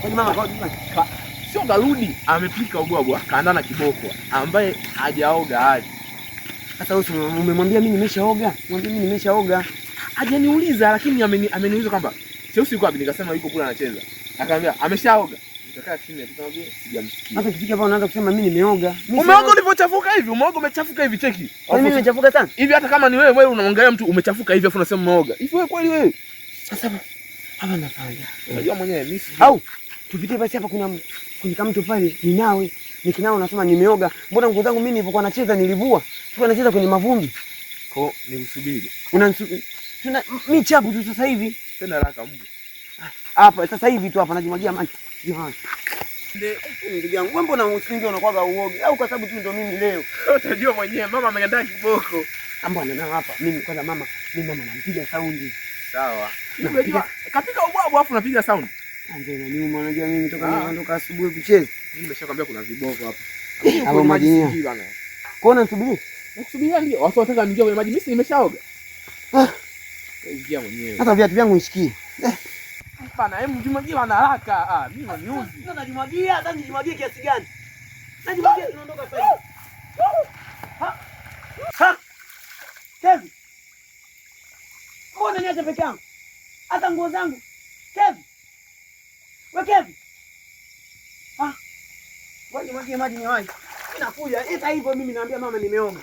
Yaani mama kwa sio karudi amepika ubwabwa kaandaa na kiboko ambaye hajaoga hadi. Sasa wewe umemwambia mimi nimeshaoga? Mwambie mimi nimeshaoga. Hajaniuliza lakini ameniuliza kwamba Cheusi yuko wapi? Nikasema yuko kule anacheza. Akaniambia ameshaoga. Nikakaa chini nikamwambia sijamsikia. Sasa kifika hapa unaanza kusema mimi nimeoga. Umeoga ulivyochafuka hivi? Umeoga umechafuka hivi cheki. Mimi nimechafuka sana. Hivi hata kama ni wewe unaangalia mtu umechafuka hivi afu unasema umeoga. Hivi wewe kweli wewe? Sasa hapa nafanya. Unajua mwenyewe mimi au tupitie basi hapa kuna kama mtu pale ninawe. Nikinao unasema nimeoga. Mbona nguo zangu mimi nilipokuwa nacheza nilivua? Tulikuwa nacheza kwenye mavumbi. Kwa nikusubiri. Unanisubiri. Mimi chapu tu sasa hivi. Tena haraka mbu. Hapa sasa hivi tu hapa najimwagia maji. Johana. Ndugu yangu, wewe mbona usinge unakuwaga uoge? Au kwa sababu tu ndio mimi leo. Utajua mwenyewe mama ameandaa kiboko. Mbona na hapa mimi kwanza mama nampiga saundi. Sawa. Unajua kapika ubwabwa afu unapiga sound. Anze na niuma unajua mimi toka asubuhi kucheza. Mimi nimeshakwambia kuna viboko hapa. Hapo maji bana. Kuona nisubiri? Nakusubiria ndio. Watu wanataka niingie kwenye maji. Mimi nimeshaoga. Ingia mwenyewe. Sasa viatu vyangu nishikie. Hapana, hebu jimwagie ana haraka. Mimi naniuzi. Sasa najimwagia, hata nijimwagie kiasi gani? Najimwagia tunaondoka sasa hivi. Ha! Kevi. Mbona niache peke yangu? Hata nguo zangu. Kevi. Wewe Kevi. Ngoja nimwagie maji ni wapi? Inakuja. Ita hivyo mimi naambia mama nimeoga.